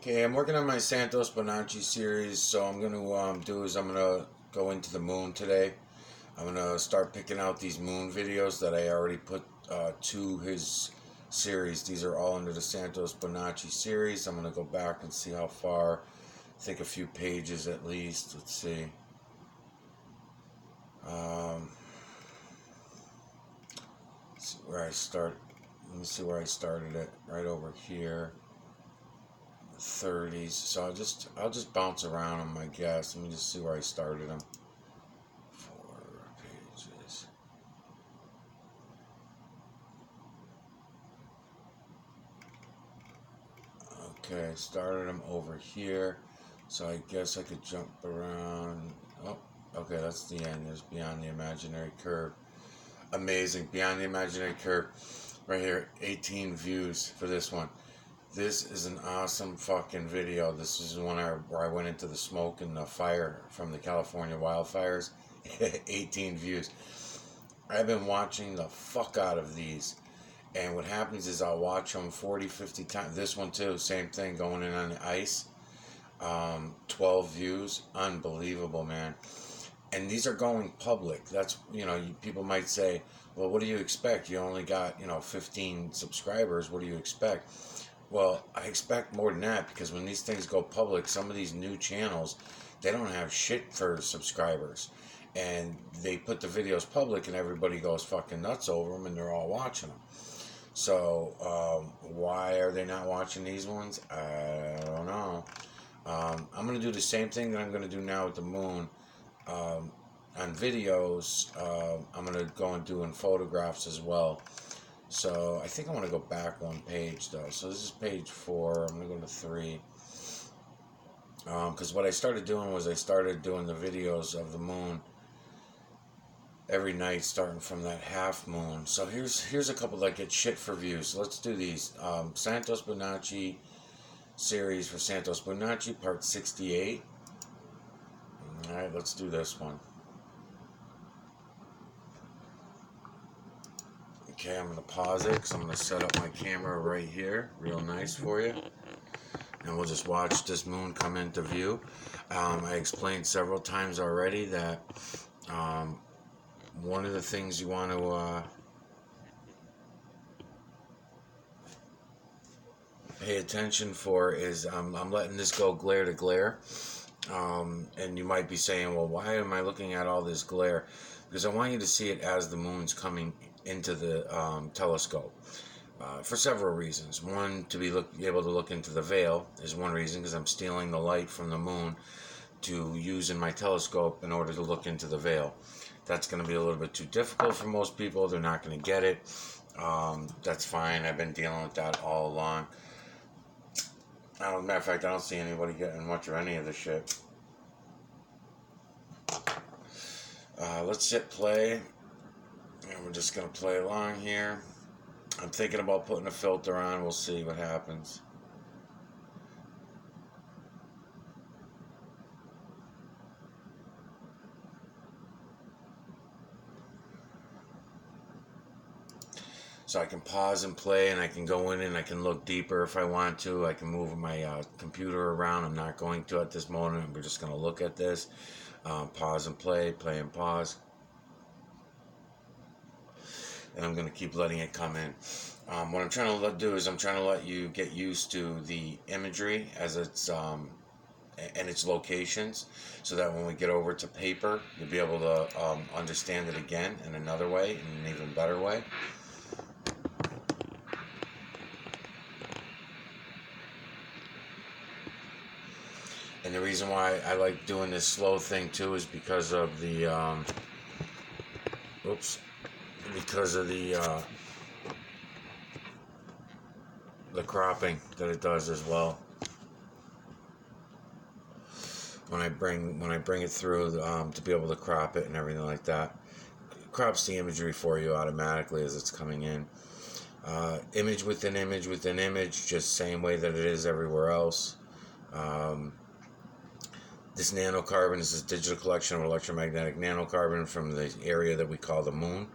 Okay, I'm working on my Santos Bonacci series, so I'm gonna do is I'm gonna go into the moon today. I'm gonna start picking out these moon videos that I already put to his series. These are all under the Santos Bonacci series. I'm gonna go back and see how far. I think a few pages at least. Let's see. Let's see where I start. Let me see where I started it. Right over here. 30s. So I'll just bounce around them, I guess. Let me just see where I started them. 4 pages. Okay, started them over here. So I guess I could jump around. Oh, okay, that's the end. There's Beyond the Imaginary Curve. Amazing. Beyond the Imaginary Curve. Right here, 18 views for this one. This is an awesome fucking video. This is one where I went into the smoke and the fire from the California wildfires. 18 views. I've been watching the fuck out of these. And what happens is I'll watch them 40, 50 times. This one too, same thing, going in on the ice. 12 views. Unbelievable, man. And these are going public. That's, people might say, well, what do you expect? You only got, 15 subscribers. What do you expect? Well, I expect more than that, because when these things go public, some of these new channels, they don't have shit for subscribers. And they put the videos public and everybody goes fucking nuts over them and they're all watching them. So, why are they not watching these ones? I don't know. I'm going to do the same thing that I'm going to do now with the moon. On videos, I'm going to go and do in photographs as well. So I think I want to go back one page though. So this is page 4. I'm going to go to 3. Because what I started doing was I started doing the videos of the moon every night, starting from that half moon. So here's a couple that get shit for views. Let's do these. Santos Bonacci series for Santos Bonacci, part 68. All right, let's do this one. Okay, I'm going to pause it because I'm going to set up my camera right here, real nice for you. And we'll just watch this moon come into view. I explained several times already that one of the things you want to pay attention for is I'm letting this go glare to glare. And you might be saying, well, why am I looking at all this glare? Because I want you to see it as the moon's coming into the telescope. For several reasons. One, to be able to look into the veil is one reason, because I'm stealing the light from the moon to use in my telescope in order to look into the veil. That's going to be a little bit too difficult for most people. They're not going to get it. That's fine. I've been dealing with that all along. As a matter of fact, I don't see anybody getting much of any of this shit. Let's hit play. And we're just going to play along here. I'm thinking about putting a filter on. We'll see what happens. So I can pause and play, and I can go in and I can look deeper if I want to. I can move my computer around. I'm not going to at this moment. We're just going to look at this. Pause and play and pause. And I'm going to keep letting it come in. What I'm trying to do is I'm trying to let you get used to the imagery as it's and its locations, so that when we get over to paper, you'll be able to understand it again in another way, in an even better way. And the reason why I like doing this slow thing too is because of the the cropping that it does as well. When I bring it through to be able to crop it and everything like that, it crops the imagery for you automatically as it's coming in. Image within image within image, just same way that it is everywhere else. This nanocarbon is this digital collection of electromagnetic nanocarbon from the area that we call the moon.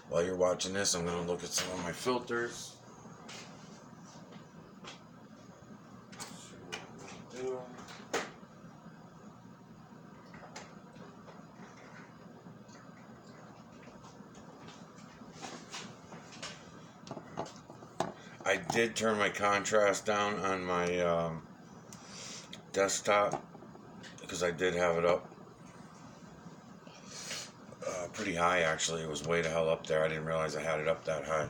While you're watching this, I'm going to look at some of my filters. I did turn my contrast down on my desktop because I did have it up pretty high, actually. It was way the hell up there. I didn't realize I had it up that high.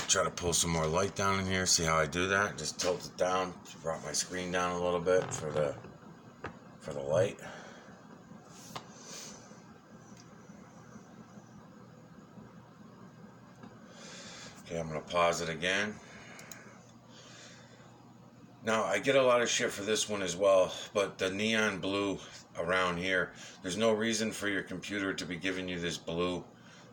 Try to pull some more light down in here. See how I do that? Just tilt it down. Brought my screen down a little bit for the light. Okay, I'm gonna pause it again. Now, I get a lot of shit for this one as well, but the neon blue around here, there's no reason for your computer to be giving you this blue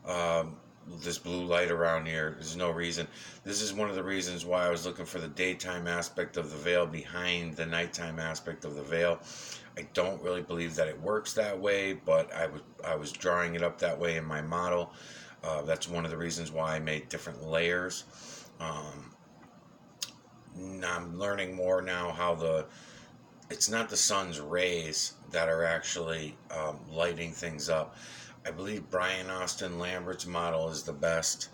light around here. There's no reason. This is one of the reasons why I was looking for the daytime aspect of the veil behind the nighttime aspect of the veil. I don't really believe that it works that way, but I was drawing it up that way in my model. That's one of the reasons why I made different layers. I'm learning more now how it's not the sun's rays that are actually lighting things up. I believe Brian Austin Lambert's model is the best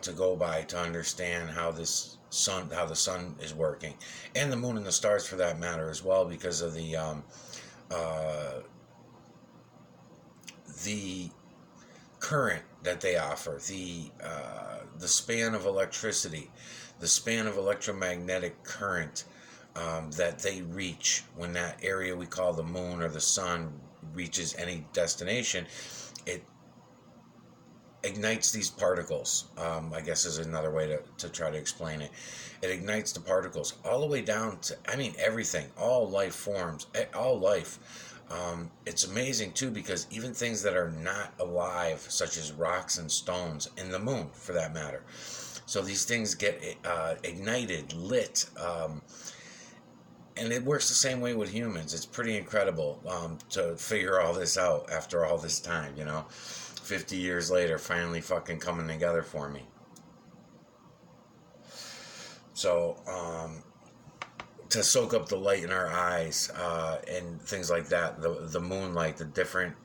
to go by to understand how the sun is working, and the moon and the stars for that matter as well, because of the current that they offer, the span of electricity, the span of electromagnetic current that they reach when that area we call the moon or the sun reaches any destination. It ignites these particles, I guess is another way to try to explain it. It ignites the particles all the way down to, everything, all life forms, all life. It's amazing too, because even things that are not alive, such as rocks and stones, and the moon for that matter. So these things get ignited, lit, and it works the same way with humans. It's pretty incredible to figure all this out after all this time, 50 years later, finally fucking coming together for me. So, to soak up the light in our eyes and things like that, the moonlight, the different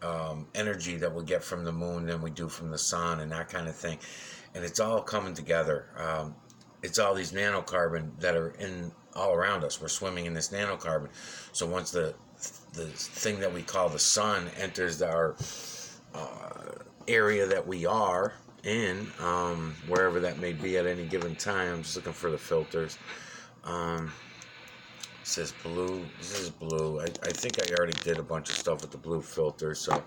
energy that we get from the moon than we do from the sun, and that kind of thing. And it's all coming together. It's all these nanocarbon that are in all around us. We're swimming in this nanocarbon. So once the thing that we call the sun enters our area that we are in, wherever that may be at any given time. I'm just looking for the filters. It says blue. This is blue. I think I already did a bunch of stuff with the blue filter. So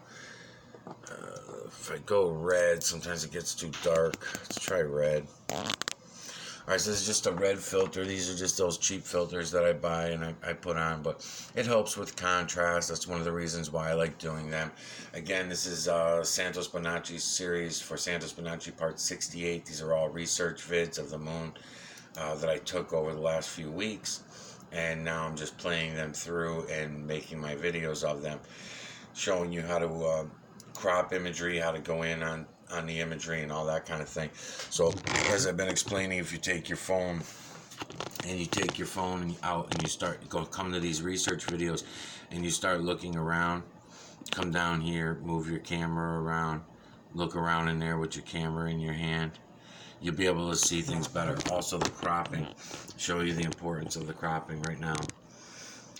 if I go red, sometimes it gets too dark. Let's try red. Alright, so this is just a red filter. These are just those cheap filters that I buy and I put on, but it helps with contrast. That's one of the reasons why I like doing them. Again, this is Santos Bonacci's series for Santos Bonacci Part 68. These are all research vids of the moon that I took over the last few weeks, and now I'm just playing them through and making my videos of them, showing you how to crop imagery, how to go in on the imagery and all that kind of thing. So as I've been explaining, if you take your phone out and you come to these research videos and you start looking around, come down here, move your camera around, look around in there with your camera in your hand, you'll be able to see things better. Also the cropping, show you the importance of the cropping right now.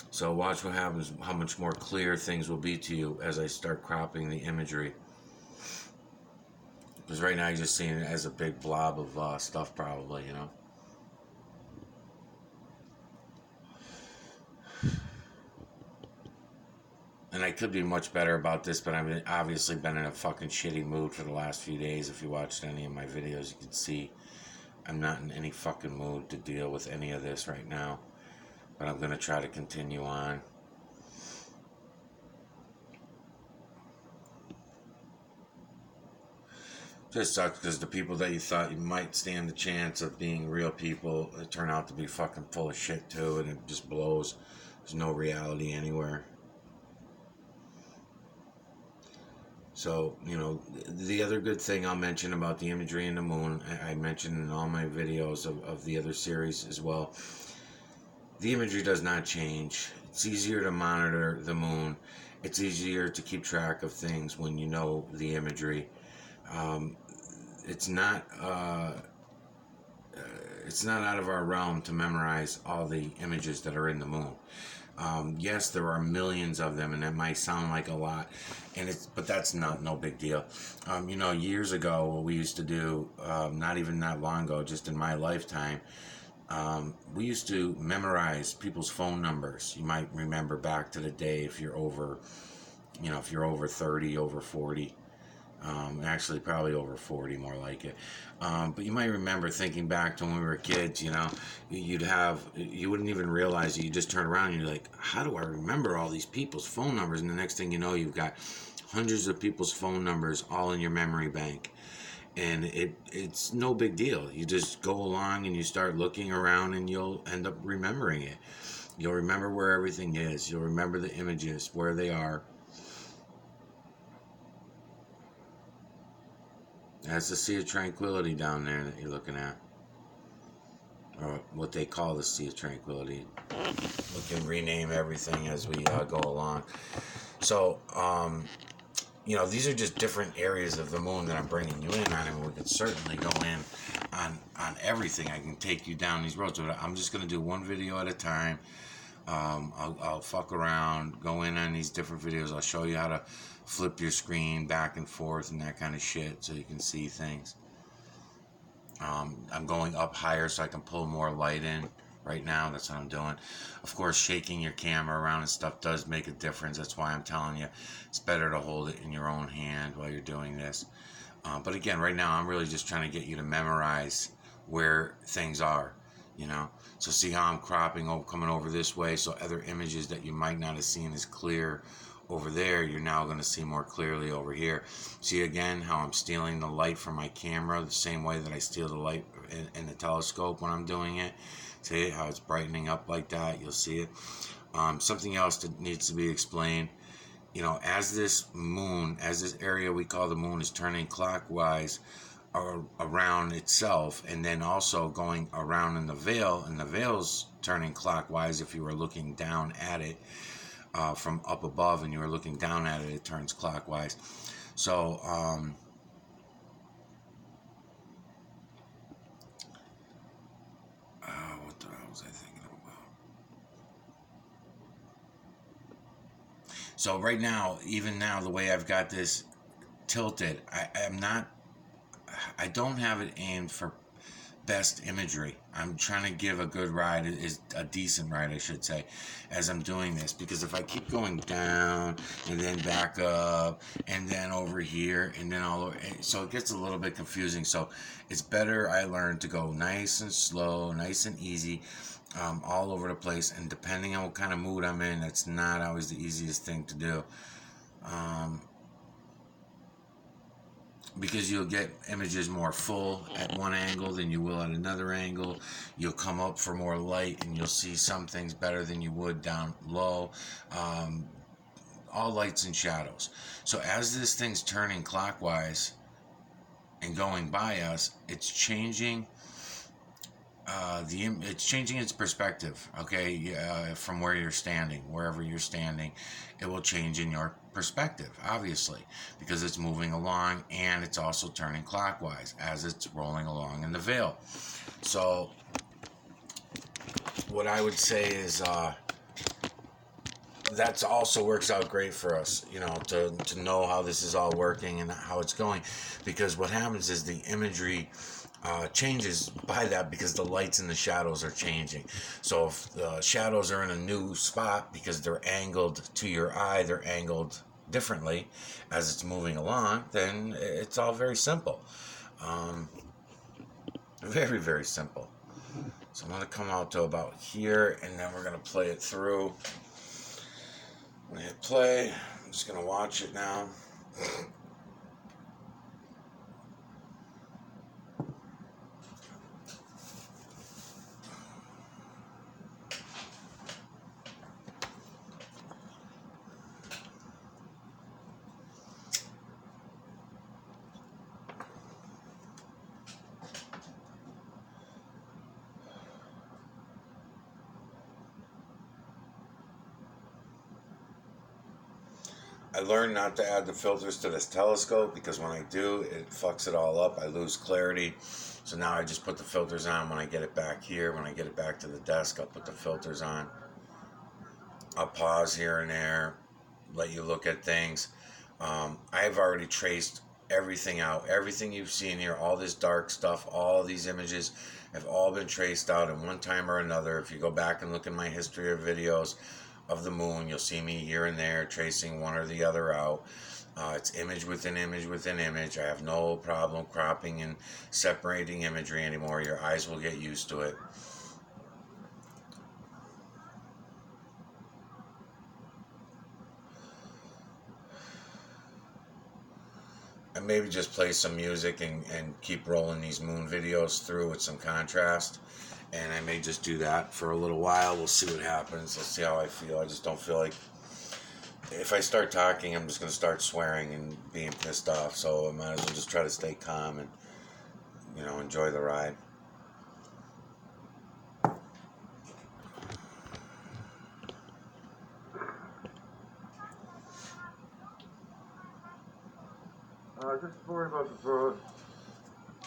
So watch what happens, how much more clear things will be to you as I start cropping the imagery. Because right now you're just seeing it as a big blob of stuff probably, And I could be much better about this, but I've obviously been in a fucking shitty mood for the last few days. If you watched any of my videos, you can see I'm not in any fucking mood to deal with any of this right now. But I'm going to try to continue on. Just sucks because the people that you thought you might stand the chance of being real people turn out to be fucking full of shit too, and it just blows. There's no reality anywhere. So, you know, the other good thing I'll mention about the imagery in the moon, I mentioned in all my videos of the other series as well, the imagery does not change. It's easier to monitor the moon. It's easier to keep track of things when you know the imagery. Um, it's not it's not out of our realm to memorize all the images that are in the moon. Yes, there are millions of them, and that might sound like a lot, but that's no big deal. You know, years ago, what we used to do, not even that long ago, just in my lifetime, we used to memorize people's phone numbers. You might remember back to the day if you're over, you know, if you're over 30, over 40. Actually, probably over 40, more like it. But you might remember thinking back to when we were kids, you know, you wouldn't even realize it. You just turn around and you're like, how do I remember all these people's phone numbers? And the next thing you know, you've got hundreds of people's phone numbers all in your memory bank. And it's no big deal. You just go along and you start looking around and you'll end up remembering it. You'll remember where everything is. You'll remember the images, where they are. That's the Sea of Tranquility down there that you're looking at. Or what they call the Sea of Tranquility. We can rename everything as we go along. So, you know, these are just different areas of the moon that I'm bringing you in on, and we could certainly go in on everything. I can take you down these roads, but I'm just going to do one video at a time. I'll fuck around, go in on these different videos. I'll show you how to flip your screen back and forth and that kind of shit so you can see things. I'm going up higher so I can pull more light in right now. That's what I'm doing. Of course, shaking your camera around and stuff does make a difference. That's why I'm telling you it's better to hold it in your own hand while you're doing this. But again, right now I'm really just trying to get you to memorize where things are, you know. So see how I'm cropping over, coming over this way, so other images that you might not have seen as clear over there, you're now going to see more clearly over here. See again how I'm stealing the light from my camera the same way that I steal the light in the telescope when I'm doing it. See how it's brightening up like that? You'll see it. Something else that needs to be explained. You know, as this area we call the moon is turning clockwise around itself, and then also going around in the veil, and the veil's turning clockwise if you were looking down at it from up above and you were looking down at it, it turns clockwise. So, what the hell was I thinking about? So right now, even now, the way I've got this tilted, I don't have it aimed for best imagery. I'm trying to give a good ride, is a decent ride, I should say, as I'm doing this, because if I keep going down and then back up and then over here and then all over, so it gets a little bit confusing. So it's better, I learned, to go nice and slow, nice and easy, all over the place. And depending on what kind of mood I'm in, that's not always the easiest thing to do. Because you'll get images more full at one angle than you will at another angle. You'll come up for more light and you'll see some things better than you would down low. All lights and shadows. So as this thing's turning clockwise and going by us, it's changing it's changing its perspective. Okay, from where you're standing, wherever you're standing, it will change in your perspective, obviously, because it's moving along, and it's also turning clockwise as it's rolling along in the veil. So what I would say is that also works out great for us, you know, to know how this is all working and how it's going, because what happens is the imagery changes by that because the lights and the shadows are changing. So if the shadows are in a new spot because they're angled to your eye, they're angled differently as it's moving along, then it's all very simple. Very, very simple. So I'm going to come out to about here, and then we're going to play it through. I'm going to hit play. I'm just going to watch it now. I learned not to add the filters to this telescope because when I do, it fucks it all up. I lose clarity. So now I just put the filters on when I get it back here. When I get it back to the desk, I'll put the filters on. I'll pause here and there, let you look at things. I've already traced everything out. Everything you've seen here, all this dark stuff, all these images have all been traced out in one time or another. If you go back and look in my history of videos of the moon, you'll see me here and there tracing one or the other out. It's image within image within image. I have no problem cropping and separating imagery anymore. Your eyes will get used to it. And maybe just play some music and keep rolling these moon videos through with some contrast. And I may just do that for a little while. We'll see what happens. Let's see how I feel. I just don't feel like, if I start talking, I'm just going to start swearing and being pissed off. So I might as well just try to stay calm and, enjoy the ride. Just worry about the bird.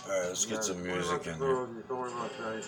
Alright, let's get some music in there. Don't worry about that.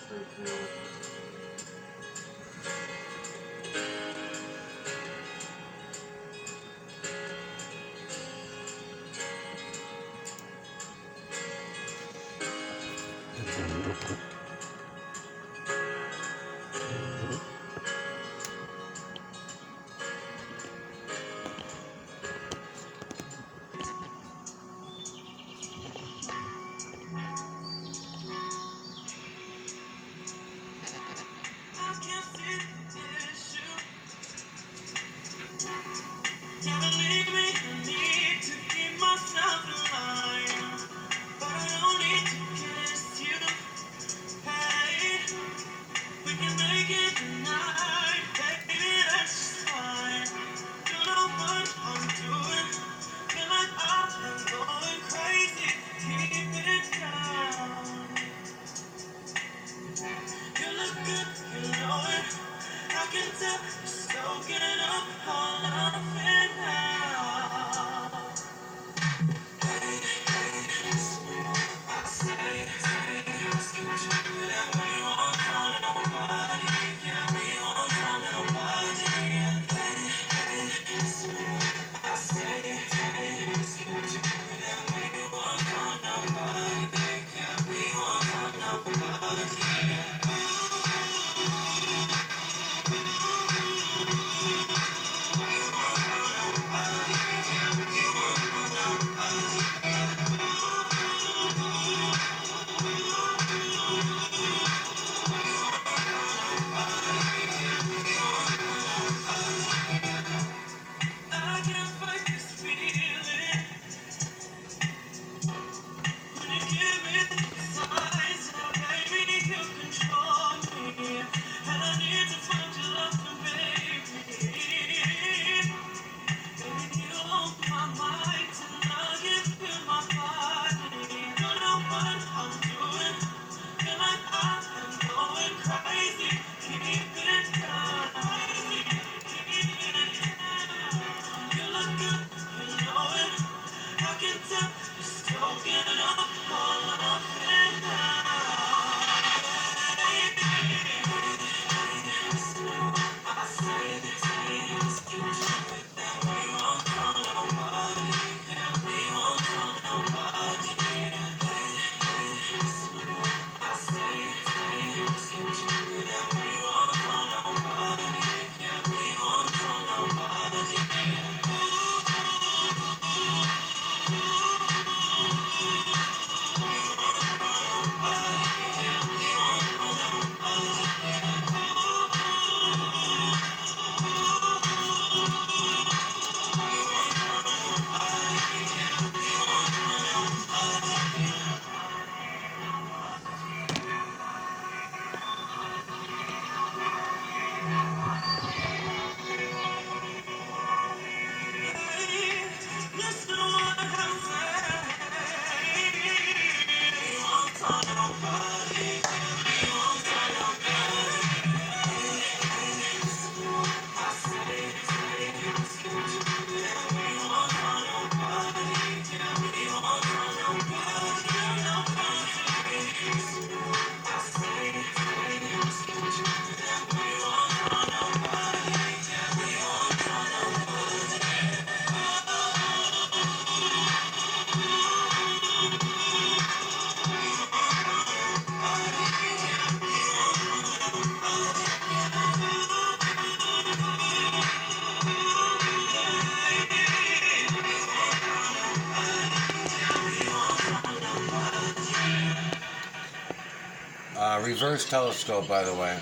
Reverse telescope, by the way.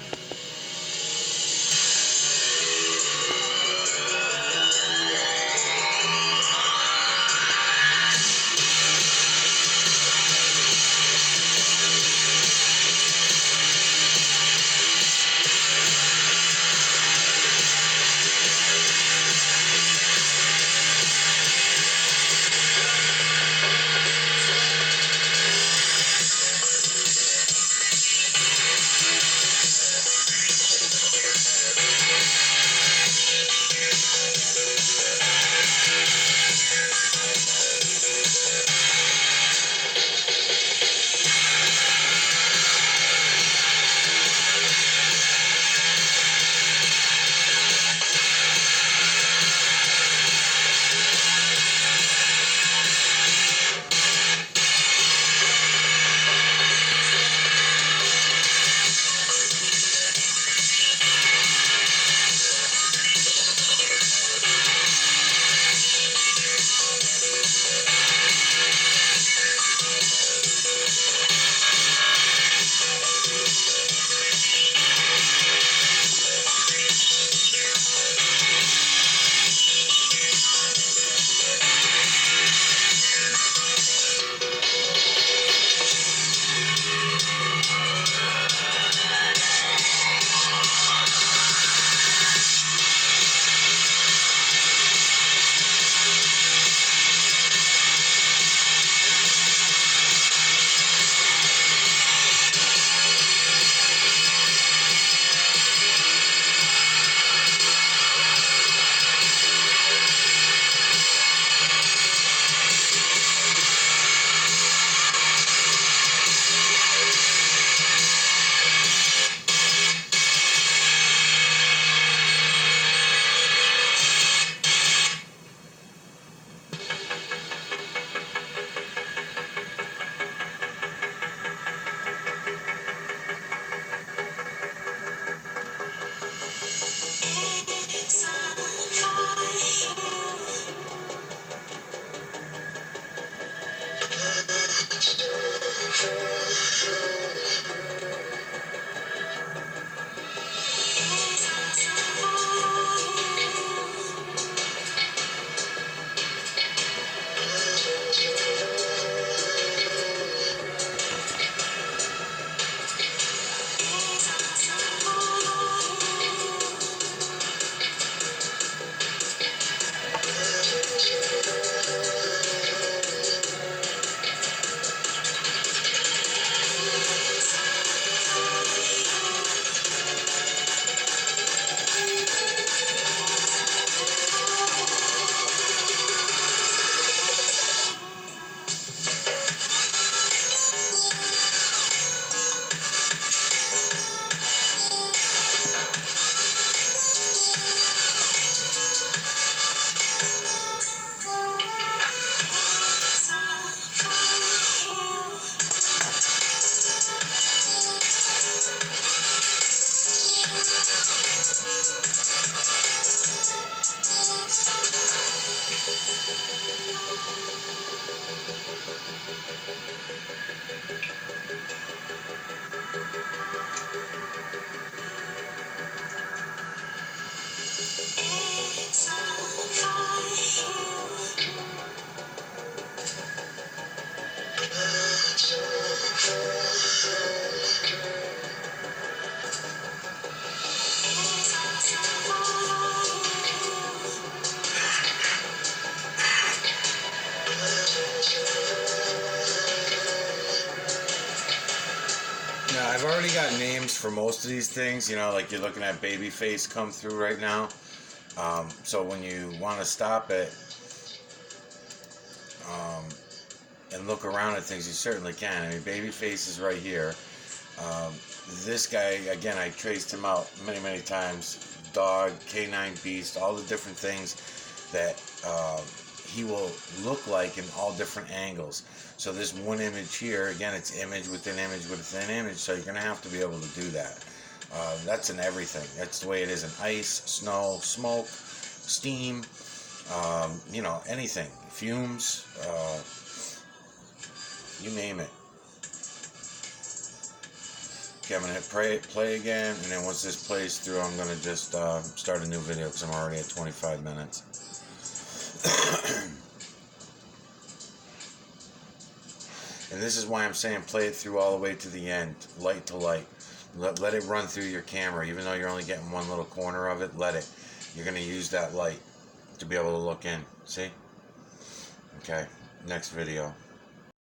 Now, I've already got names for most of these things. You know, like you're looking at Babyface come through right now. So when you want to stop it um, and look around at things, you certainly can. I mean, Babyface is right here. Um, this guy, again, I traced him out many, many times. Dog, K9 Beast, all the different things that he will look like in all different angles. So this one image here, again, it's image within image within image, so you're going to have to be able to do that. That's in everything. That's the way it is in ice, snow, smoke, steam, you know, anything. Fumes, you name it. Okay, I'm going to hit play again, and then once this plays through, I'm going to just start a new video because I'm already at 25 minutes. And this is why I'm saying play it through all the way to the end, light to light. Let it run through your camera, even though you're only getting one little corner of it, let it. You're going to use that light to be able to look in. See? Okay, next video.